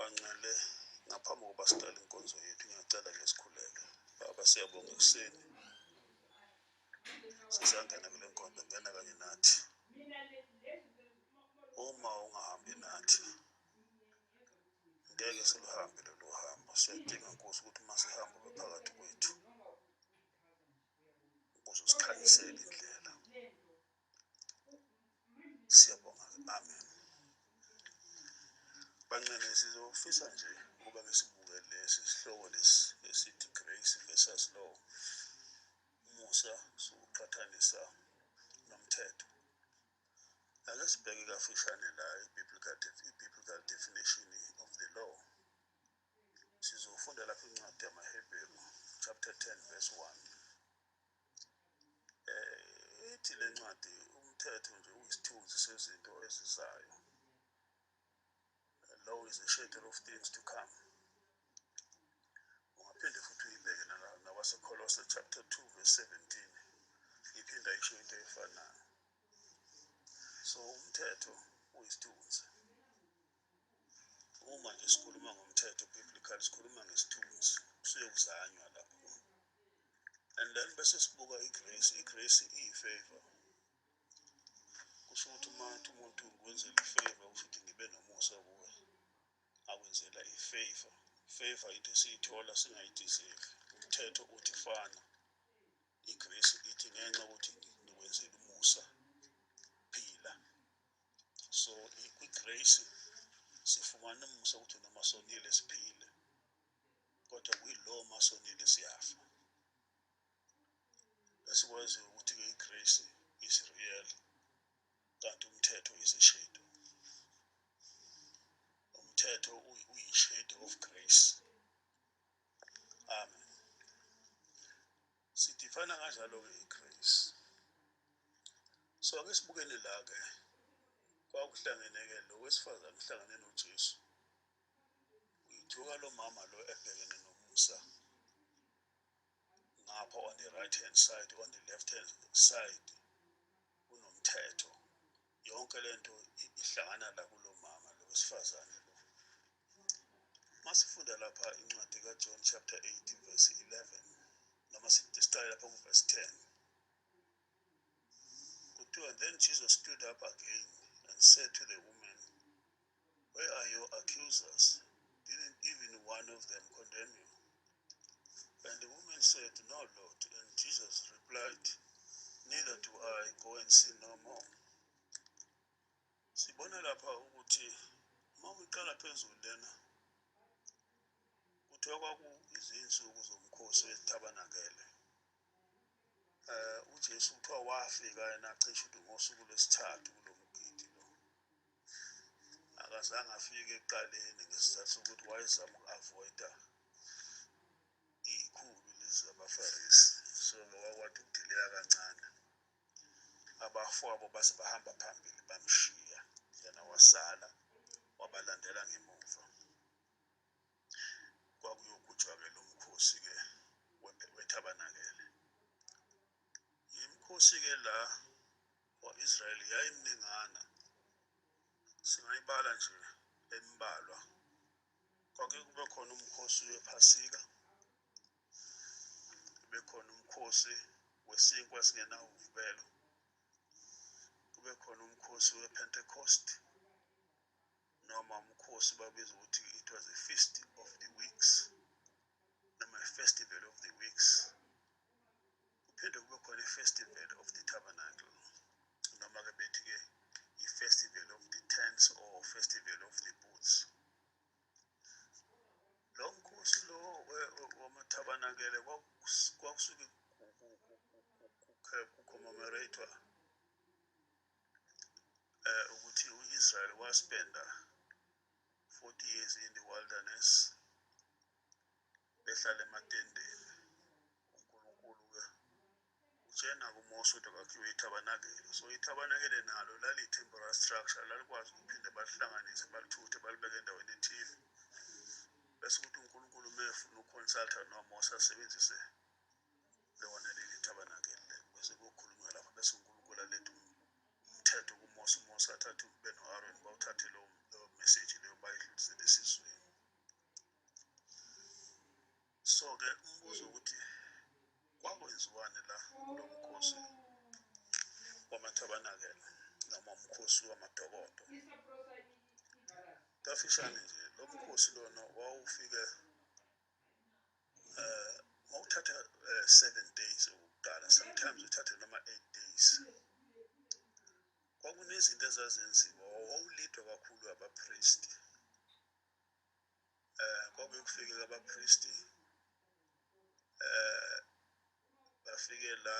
bancele ngaphambi kokuba siqale inkonzo yethu ngiyacela ngesikhuleke. Baba siyabonga ekuseni sisangena kule nkonzo ngena kanye nathi. Uma ungahambi nathi ngeke siluhambe lolu hambo. Siyadinga Nkosi ukuthi uma sihamba ube phakathi kwethu ukuze usikhanyisele indlela. Siyabonga, amen. Banqene sizofisa nje ukuba ngesibuke lesi sihloko lesi esithi Grace versus Law, umusa sokuqhathanisa nomthetho. Ake sibheke kafishane la i-biblical definition of the law. Sizofunda lapha incwadi yamaHebheru chapter 10 verse 1. Ithi le ncwadi umthetho nje uyisithunzi sezinto ezizayo. Law is a shadow of things to come. Ungaphinde futhi uyibheke nawaseKolose chapter 2 verse 17. Iphinda isho into efanayo. So umthetho uyisithunzi. Uma nje sikhuluma ngomthetho biblical sikhuluma ngesithunzi, kusuke kuzanywa lapho. And then bese sibuka igrace. Igrace iyifavor. Kusho ukuthi umuntu ukwenzela ifavor kusho ukuthi ngibe nomusa kuwe. Akwenzela ifavor. Favor into esiyithola singayideserve. Umthetho uthi fana. Igrace ithi ngenxa ukuthi nikwenzela umusa phila. So igrace sifumana umusa ukuthi noma sonile siphile. Kodwa kuyilo masonile siyafa. Esikwazi ukuthi igrace is real. Kanti umthetho is a shadow. Umthetho uyi-shadow of grace. Amen. Sidifana kanjalo-ke igrace. So ake sibukeni la-ke kwakuhlangene-ke lo wesifazane uhlangane noJesu. Uyithuka lo mama lo ebhekene nomusa. Ngapha on the right hand side, on the left hand side unomthetho. Yonke lento ihlangana la kulo mama lo wesifazane lo. Masifunda lapha incwadi kaJohn chapter 8 verse 11. Noma siqale lapha ku verse 10. And then Jesus stood up again and said to the woman, "Where are your accusers? Didn't even one of them condemn you?" And the woman said, "No, Lord." And Jesus replied, "Neither do I. Go and sin no more." Sibona lapha ukuthi mawuqala phezulu lena kuthiwa kwakuyizinsuku zomkhosi wetabanakele. uJesu kuthiwa wafika yena cishe ukuthi ngosuku lwesithathu kulo mgidi lo. Akazange afike ekuqaleni ngesizathu sokuthi wayezama uku-avoida izikhulu lezi zabaFarisi. So wakwathi ukudileya kancane. Abafowabo base bahamba phambili bamshiya. Yena wasala wabalandela ngemuva. Kwakuyogujwa-ke lo mkhosi-ke wetabanakele. Imikhosi-ke la wa-Israyeli yayimningana. Singayibala nje embalwa. Kwake kube khona umkhosi wePhasika. Kube khona umkhosi wesinkwa singena uvubelo. Kube khona umkhosi wePentecost. Noma umkhosi babiza ukuthi it was a feast of the weeks. Noma a festival of the weeks. Kuphinde kube khona i-festival of the tabernacle. Noma ke bethi-ke i-festival of the tents or festival of the booths. Lo mkhosi lo wamathabanakele kwakusuke kucommemorate-wa ukuthi u-Israyeli waspenda 40 years in the wilderness. Behlala ematendeni. uNkulunkulu-ke utshena kuMose ukuthi kwakhiwe itabanakele. So itabanakele nalo lali-temporary structure. Lalikwazi ukuphinde balihlanganise balithuthe balibeke endaweni ethile. Bese ukuthi uNkulunkulu mefuna ukonsulta noMose asebenzise lona leli tabanakele. Bese kukhulunywa lapha bese uNkulunkulu aletha umthetho kuMose. uMose athathe ube no-Aaron bawuthathe lo message leyo bayidlulisele esizweni. babuza ukuthi kwakwenziwani la kulo mkhosi wamathabanakele noma umkhosi wamadokodo. Kafishane nje lo mkhosi lona wawufike wawuthatha 7 days okokuqala, sometimes uthathe noma 8 days. Kwakunezinto ezazenziwa, wawulidwa kakhulu abapristi. Kwake kufike abapristi bafike la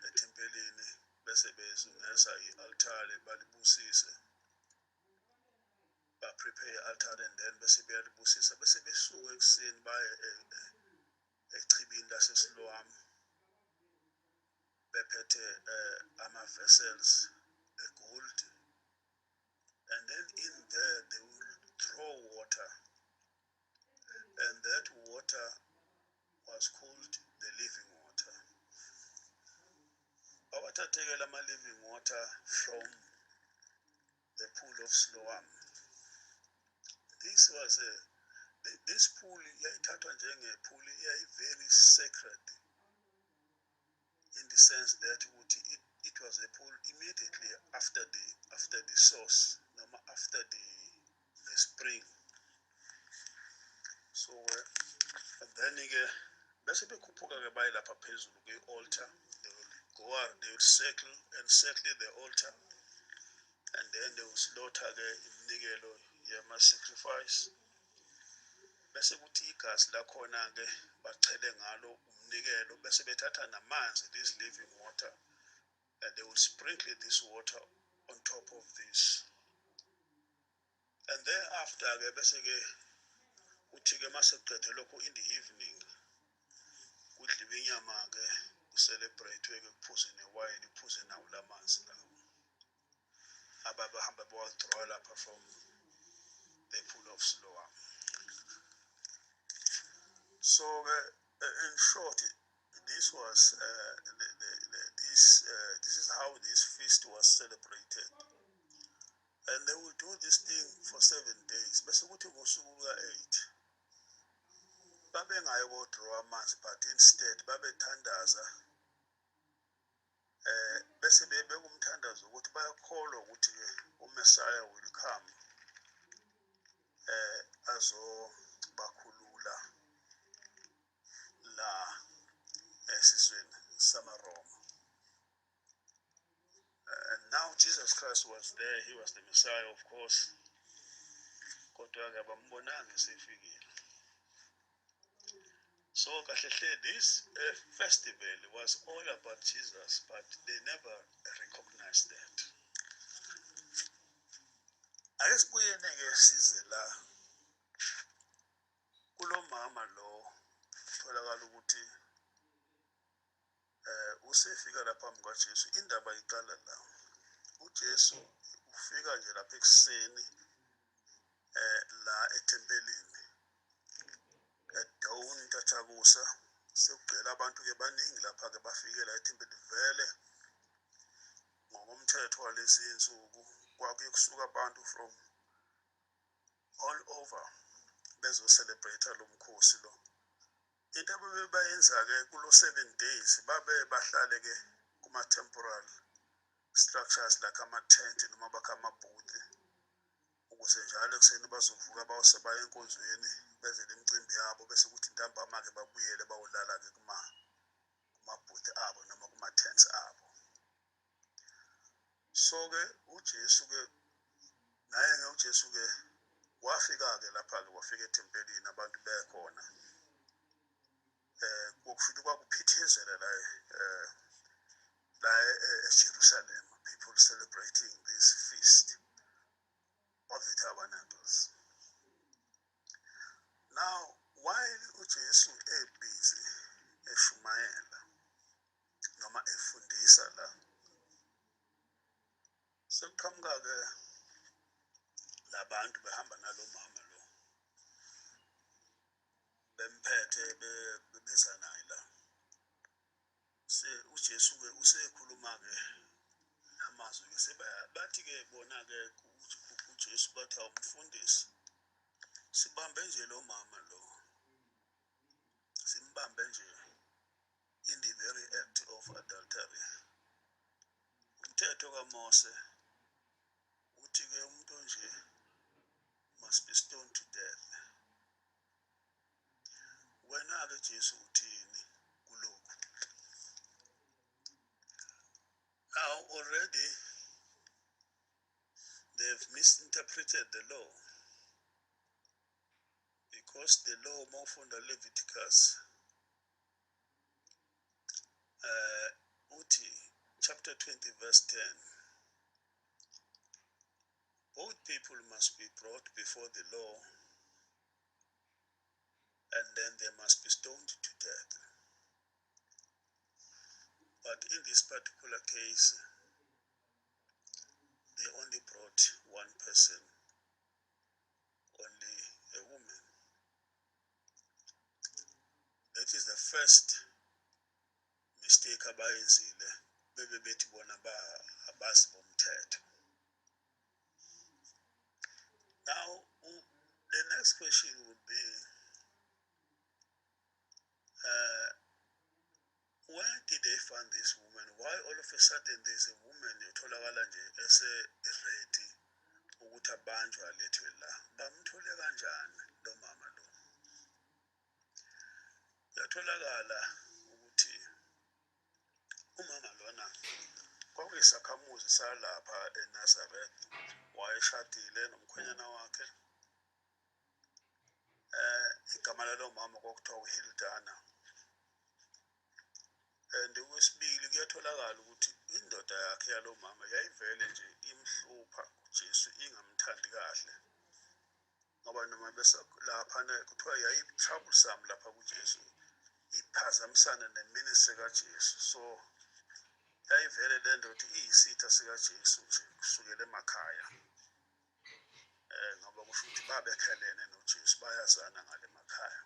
ethempelini bese bezungeza i-altare balibusise, ba-prepare i-altare and then bese beyalibusisa bese besuka ekuseni baye echibini laseSiloam bephethe ama-vessels e-gold, and then in there they will throw water, and that water was called the living water. Awathathekela ama-living water from the pool of Siloam. This pool yayithathwa njengepool very sacred, in the sense that it was a pool immediately after the source, noma after the spring. So and then bese bekhuphuka baye lapha phezulu kwe-altar. They will circle the altar, and then they will slaughter iminikelo yama-sacrifice. Bese kuthi igazi lakhona bachele ngalo umnikelo, bese bethatha namanzi, this living water, and they will sprinkle this water on top of this. And thereafter bese uthi maseqede lokho in the evening kudliwe inyama kucelebrate kuphuze newayini, kuphuze nawo lamanzi lawo ababahamba bawadraw lapha from the pool of Siloam. So in short, this was this is how this feast was celebrated, and they will do this thing for 7 days. Bese kuthi ngosuku luka-8 babengayi kodraw amanzi, but instead babethandaza, bese bebeka umthandazo ukuthi bayakholwa ukuthi uMessiah will come azobakhulula la esizweni samaRoma. And now Jesus Christ was there. He was the Messiah, of course. Kodwa-ke abambonanga esefikile. So this festival was all about Jesus, but they never recognized that. Ake sibuyene-ke size la kulo mama lo tholakala ukuthi usefika lapha phambi kwaJesu. Indaba iqala la. uJesu ufika nje lapha ekuseni la ethempelini edawn ntathakusa, sekugcwele abantu-ke baningi lapha-ke bafike la ethempelini. Vele ngokomthetho walezi insuku kwakuye kusuka abantu from all over bezocelebrate lo mkhosi lo. Into ababebayenza-ke kulo 7 days bahlale-ke kuma-temporal structures like ama-tent noma bakha amabhuthi, ukuze njalo ekuseni bazovuka baye enkonzweni benze le micimbi yabo, bese kuthi ntambama-ke babuyele bayolala-ke kumabhuthi abo noma kuma-tents abo. So-ke uJesu-ke naye-ke uJesu-ke wafika-ke lapha-ke wafika ethempelini abantu bekhona. Kokufika kwakuphithizela la eJerusalem, people celebrating this feast of the tabernacles. Now, while uJesu busy eshumayela noma efundisa la, sekuqhamuka-ke labantu behamba nalo mama lo, bemphethe bebeza naye la. uJesu-ke usekhuluma-ke amazwi-ke bathi-ke bona-ke uJesu bathi, awumfundisi, sibambe nje lo mama lo, bambambe nje in the very act of adultery. Umthetho kaMose uthi-ke umuntu nje must be stoned to death. Wena-ke Jesu uthini kulokhu? Now already they've misinterpreted the law, because the law mawufunda Leviticus uthi chapter 20 verse 10, both people must be brought before the law and then they must be stoned to death. But in this particular case, they only brought one person, only a woman. That is the first mistake abayenzile bebebethi bona abazi bomthetho. Now the next question would be, where did they find this woman? Why all of a sudden there's a woman yotholakala nje ese-ready ukuthi abanjwe alethwe la? Bamthole kanjani lo mama lo? Yatholakala ukuthi umama lona kwakuyisakhamuzi salapha eNazareth, wayeshadile nomkhwenyana wakhe. Igama lalo mama kwakuthiwa uHildana. And okwesibili kuyatholakala ukuthi indoda yakhe yalo mama yayivele nje imhlupha uJesu, ingamthandi kahle, ngoba noma lapha kuthiwa yayi-troublesome lapha kuJesu, iphazamisana neministry kaJesu. So yayivele le ndoda iyisitha sikaJesu nje kusukela emakhaya, ngoba kusho ukuthi babekhelene noJesu, bayazana ngale makhaya.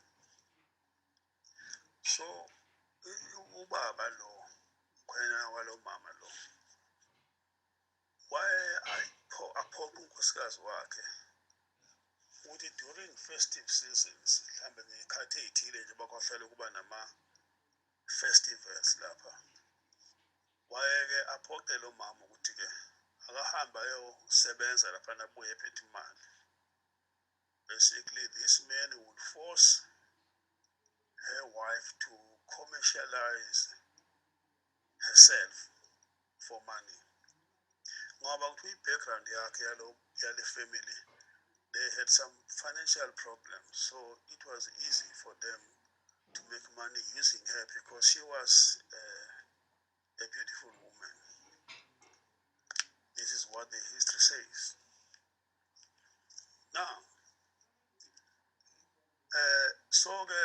So ubaba lo, umkhwenyana walo mama lo, aphoqa unkosikazi wakhe ukuthi during festive seasons, mhlambe ngekhathi ey'thile nje bakwahlale kuba nama-festivals lapha, wayeke aphoqe lo mama ukuthi-ke akahambe ayosebenza laphana abuye ephethe imali. Basically, this man would force her wife to commercialize herself for money. Ngoba kuthiwa i-background yakhe yale family, they had some financial problems, so it was easy for them to make money using her because she was a beautiful woman. This is what the history says. Now, so-ke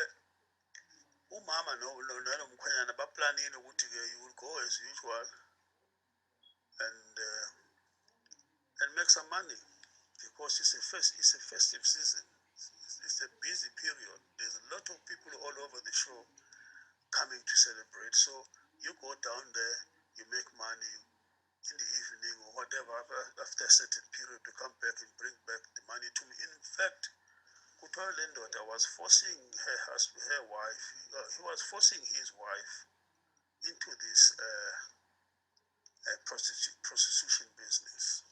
umama nomkhwenyana baplanile ukuthi-ke you will go as usual and make some money, because it's a festive season. It's a busy period. There's a lot of people all over the shore coming to celebrate. So you go down there, you make money in the evening or whatever, after a certain period, to come back and bring back the money to me. In fact, kuthiwa le ndoda was forcing her wife, he was forcing his wife into this prostitution business.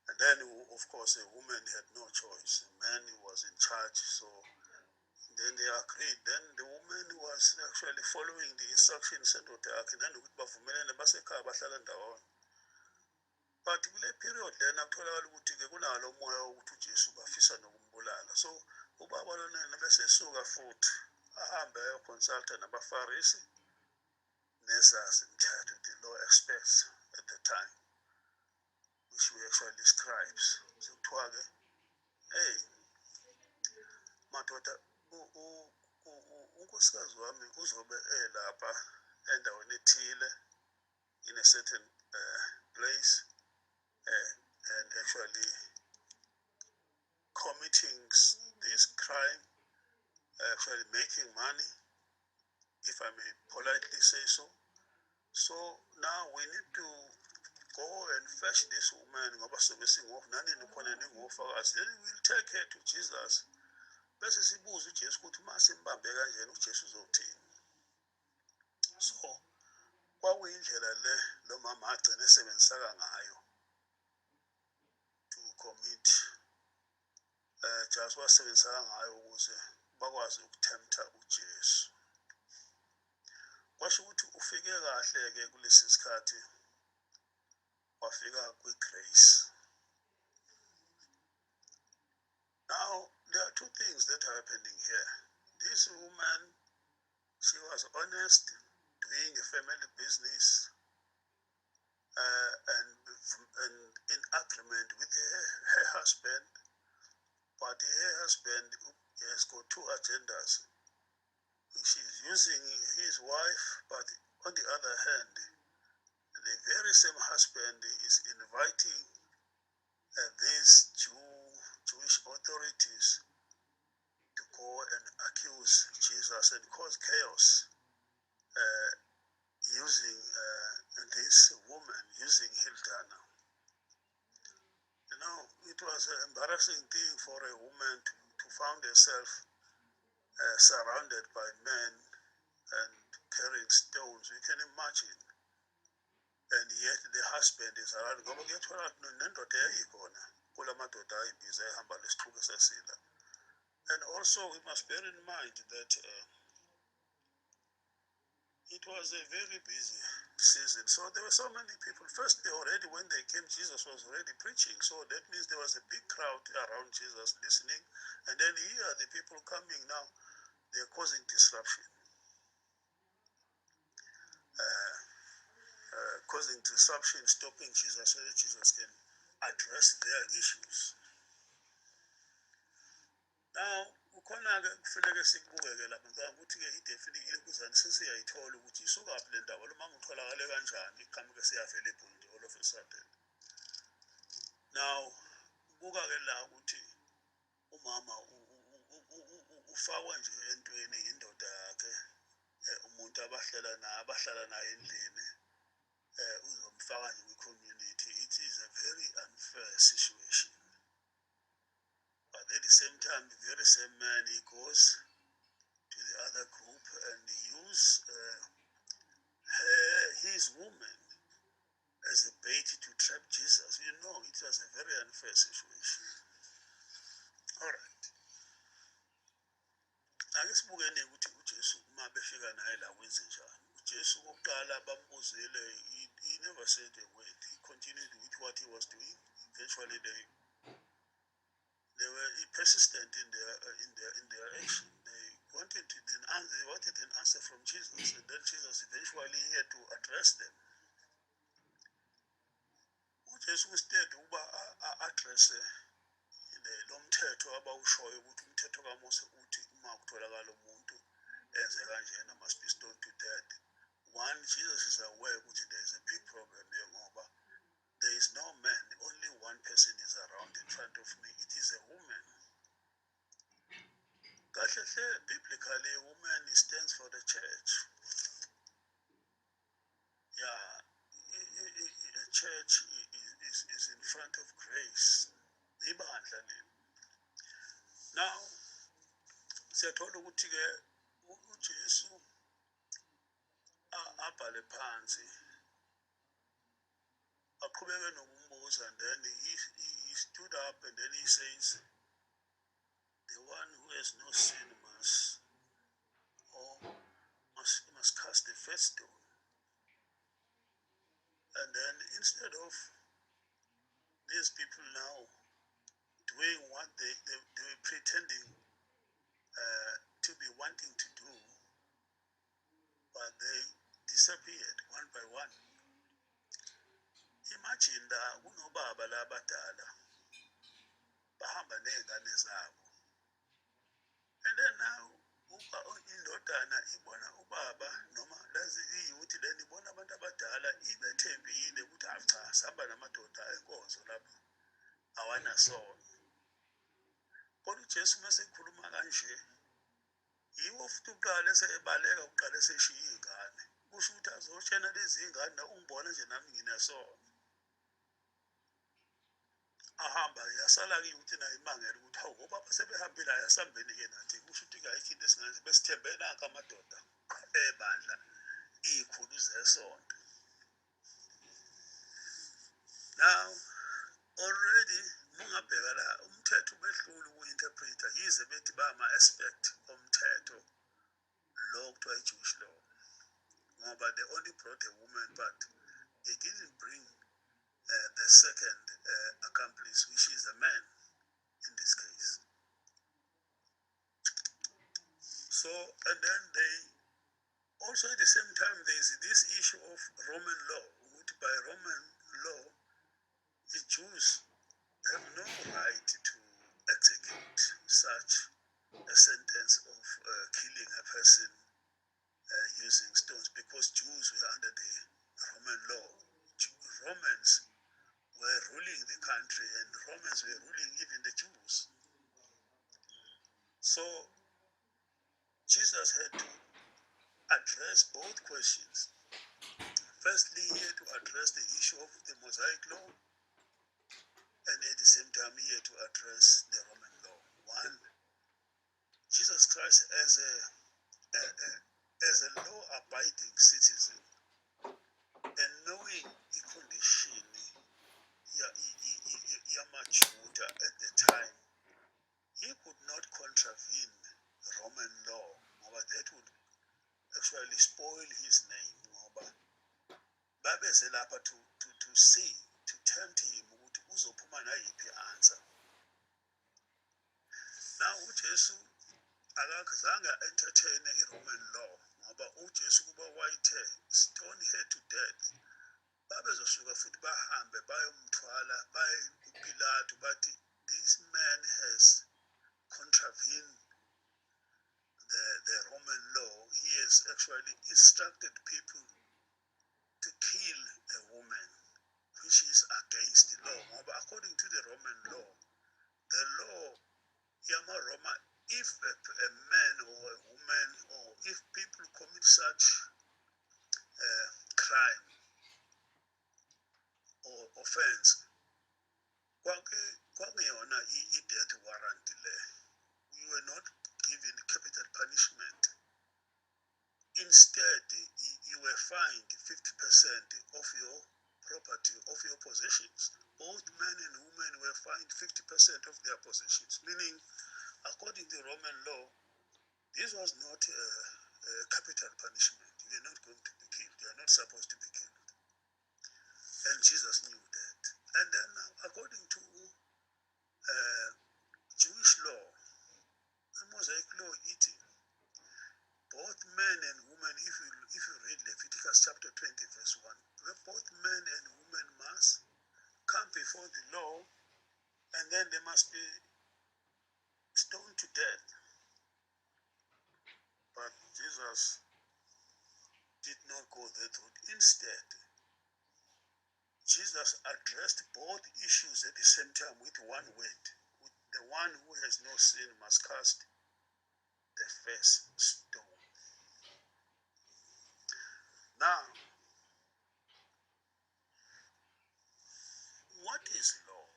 And then, of course, a woman had no choice. A man was in charge, so then they agreed. Then the woman was actually following the instructions sendoda yakhe nanokuthi bavumelene basekhaya bahlala ndawonye. But kule period lena kutholakala ukuthi-ke kunalo moya wokuthi uJesu bafisa nokumbulala. So ubaba lona besesuka futhi ahambe ayoconsulta nabaFarisi nezazi imithetho, the law experts at the time, which were actually scribes. So kuthiwa-ke, hey madoda, unkosikazi wami uzobe lapha endaweni ethile in a certain place and actually committing this crime, actually making money, if I may politely say so. So now we need to go and fetch this woman, ngoba sobe singofu nani nikhona ningofakazi, then we'll take her to Jesus bese sibuza uJesu ukuthi uma simbambe kanjena uJesu uzothini. So kwakuyindlela le lo mama agcine esebenzisaka ngayo to commit just wasebenzisaka ngayo ukuze bakwazi ukuthemtha uJesu. Kwasho ukuthi ufike kahle-ke kulesi sikhathi wafika kwi-grace. Now there are two things that are happening here. This woman, she was honest, doing a family business, and in agreement with her husband, but her husband has got two agendas. She's using his wife, but on the other hand, the very same husband is inviting these Jewish authorities to go and accuse Jesus and cause chaos using this woman, using Hildana. You know, it was an embarrassing thing for a woman to find herself surrounded by men and carrying stones. You can imagine. And yet the husband is around. And also we must bear in mind that it was a very busy season. So there were so many people. First, already when they came, Jesus was already preaching. So that means there was a big crowd around Jesus listening. And then here the people coming now, they're causing disruption. Causing disruption, stopping Jesus so that Jesus can address their issues. Now, ukhona-ke kufanele sikubukeke lapha ngicabanga ukuthi-ke i-definitely ilokuzane sesiyayithola ukuthi isukaphi le ndaba lo mama utholakale kanjani iqhamuke seyavela ebhundi all of a sudden. Now, buka-ke la ukuthi umama ufakwa nje entweni indoda yakhe, umuntu abahlala naye endlini, uzomfaka nje kwi-community. It is a very unfair situation. But at the same time, the very same man, he goes to the other group and use his woman as a bait to trap Jesus. You know, it was a very unfair situation. All right. Ake sibukene ukuthi uJesu uma befika naye la wenze njani. uJesu oqala bambuzile, he never said a word. He continued with what he was doing. Eventually they were persistent in their action. They wanted an answer from Jesus, and then Jesus eventually had to address them. uJesu instead uba address lo mthetho abawushoyo ukuthi umthetho kaMose uthi uma kutholakala umuntu enze kanjena must be stoned to death. One, Jesus is aware ukuthi there is a big problem here ngoba there is no man, only one person is around in front of me. It is a woman. Biblically, a woman stands for the church. Yeah, a church is in front of grace. Now, siyathola ukuthi-ke uJesu abhale phansi, aqhubeke nokumbuza, and then he stood up and then he says, the one who has no sin must cast the first stone. And then instead of these people now doing what they were pretending to be wanting to do, but they disappeared one by one. Imagine that kunobaba labadala bahamba nezingane zabo, and then now indodana ibona ubaba noma lazi iyuthi leni ibona abantu abadala ibethembile ukuthi cha sihamba namadoda enkonzo lapha awanasono. Kodwa uJesu mase ekhuluma kanje, yiwo futhi uqala esebaleka uqala eseshiya izingane. Kusho ukuthi azotshena lezi ingane ungibona nje nami nginasono. ahamba yasala-ke ukuthi nayo imangele ukuthi hawu ngoba sebehambile ayasambeni-ke nathi kusho ukuthi-ke ayikho into esingenza besithembena-ke amadoda ebandla iy'khulu zesonto. Now already mungabheka la umthetho ubehlula uku-interpreta yize bethi bama-aspect omthetho lo kuthiwa i-Jewish law ngoba they only brought a woman but they didn't bring the second accomplice, which is a man in this case. So, and then they also at the same time there is this issue of Roman law, which by Roman law the Jews have no right to execute such a sentence of killing a person using stones because Jews were under the Roman law. Romans were ruling the country and Romans were ruling even the Jews. So Jesus had to address both questions. Firstly, he had to address the issue of the Mosaic law, and at the same time, he had to address the Roman law. One, Jesus Christ as a law-abiding citizen, and knowing the condition Yamajuda at the time, he could not contravene Roman law, or that would actually spoil his name. Babeze lapha to see, to tempt him ukuthi uzophuma nayiphi answer. Now uJesu akazange entertain i-Roman law ngoba uJesu kuba wayithe stone her to death. Babezosuka futhi bahambe bayomthwala baye kuPilato bathi this man has contravened the Roman law. He has actually instructed people to kill a woman, which is against the law. But according to the Roman law, the law, Roma, if a man or a woman or if people commit such crime or offense, kwakuyona i-death warrant le. We were not given capital punishment. Instead, you were fined 50% of your property, of your possessions. Both men and women were fined 50% of their possessions, meaning, according to Roman law, this was not a capital punishment. You are not going to be killed. You are not supposed to be killed. And Jesus knew that. And then, according to Jewish law, the Mosaic law, both men and women, if you read Leviticus chapter 20, verse 1, both men and women must come before the law, and then they must be stoned to death. But Jesus did not go that route. Instead, Jesus addressed both issues at the same time with one word. The one who has no sin must cast the first stone. Now, what is law?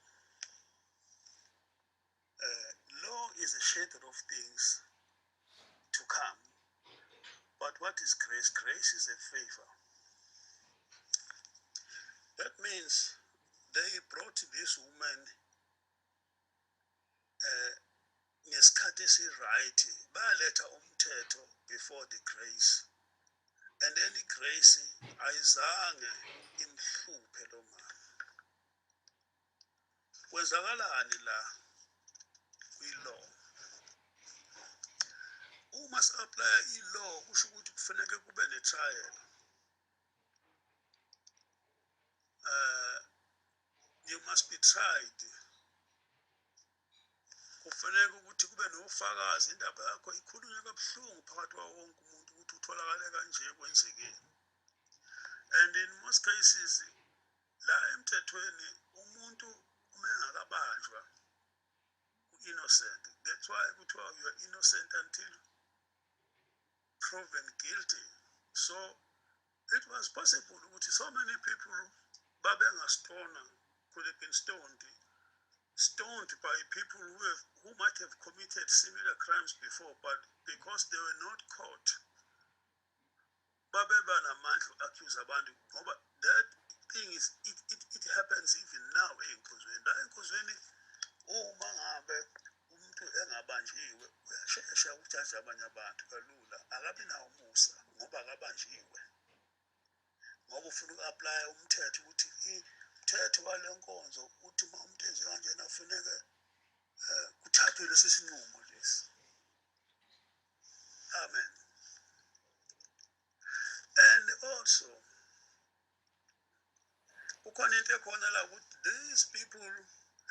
Law is a shadow of things to come. But what is grace? Grace is a favor. That means they brought this woman ngesikhathi right, baletha umthetho before the grace. And then the grace ayizange imhluphe lo mama. Kwenzakalani la kwi-law? Uma si-apply i-law kusho ukuthi kufanele kube ne-trial. You must be tried. Kufanele ukuthi kube nofakazi indaba yakho ikhulunywe kabuhlungu phakathi kwawo wonke umuntu ukuthi utholakale kanje kwenzekeni. And in most cases la emthethweni umuntu uma engakabanjwa innocent. That's why kuthiwa you are innocent until proven guilty. So it was possible ukuthi so many people babengastona could have been stoned stoned by people who might have committed similar crimes before, but because they were not caught, babeba namandla accuse abantu ngoba that thing is it happens even now ey'nkonzweni la enkonzweni uma ngabe umuntu engabanjiwe uyashesha ukujaja abanye abantu kalula akabi nawo umusa ngoba akabanjiwe ngoba ufuna uku-aplya umthetho ukuthi umthetho wale nkonzo uthi uma umuntu enze kanjena kufuneke kuthathwe lesi sinqumo lesi. Amen. And also kukhona into ekhona la ukuthi these people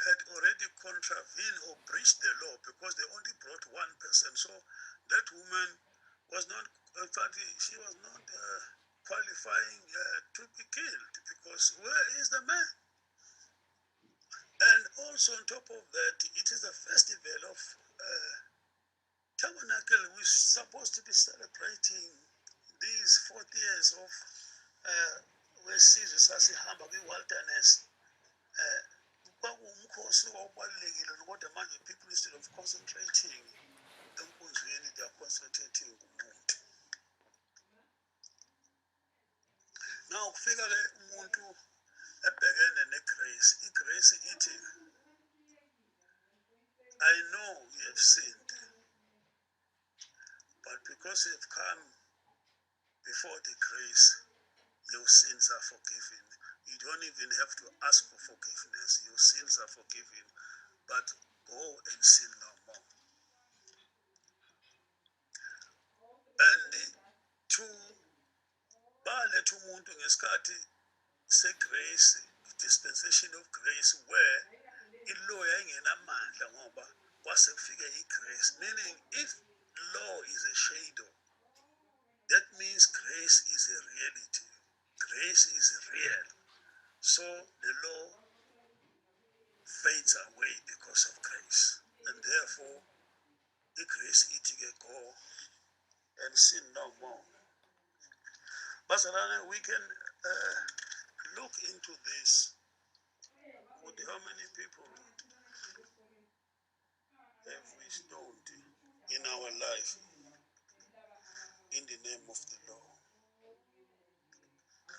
had already contravened or breached the law because they only brought one person. So that woman was not, in fact, she was not qualifying to be killed because where is the man? And also on top of that, it is the festival of Tabernacle. We're supposed to be celebrating these 40 years of wesizwe sasihamba kwi-wilderness. Kwakuwumkhosi owawubalulekile kodwa manje people instead of concentrating enkonzweni they are concentrating kumuntu. Now kufika-ke umuntu ebhekene negrace. Igrace ithi, I know you have sinned, but because you have come before the grace, your sins are forgiven. You don't even have to ask for forgiveness. Your sins are forgiven, but go and sin no more. And to baletha umuntu ngesikhathi segrace, dispensation of grace, where i-law yayingenamandla ngoba kwase kufike i-grace, meaning if law is a shadow, that means grace is a reality. Grace is real. So the law fades away because of grace. And therefore, the grace ithi-ke go and sin no more. But we can look into this with how many people have we stoned in our life in the name of the law.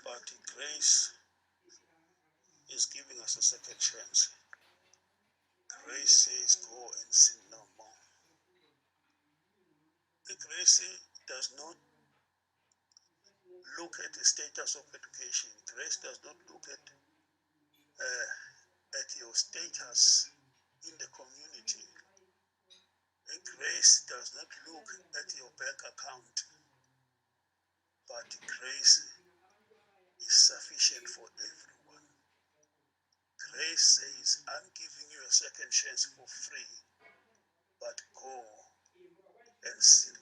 But grace is giving us a second chance. Grace says go and sin no more. The grace does not look at the status of education. Grace does not look at your status in the community. And grace does not look at your bank account. But grace is sufficient for everyone. Grace says, I'm giving you a second chance for free, but go and sin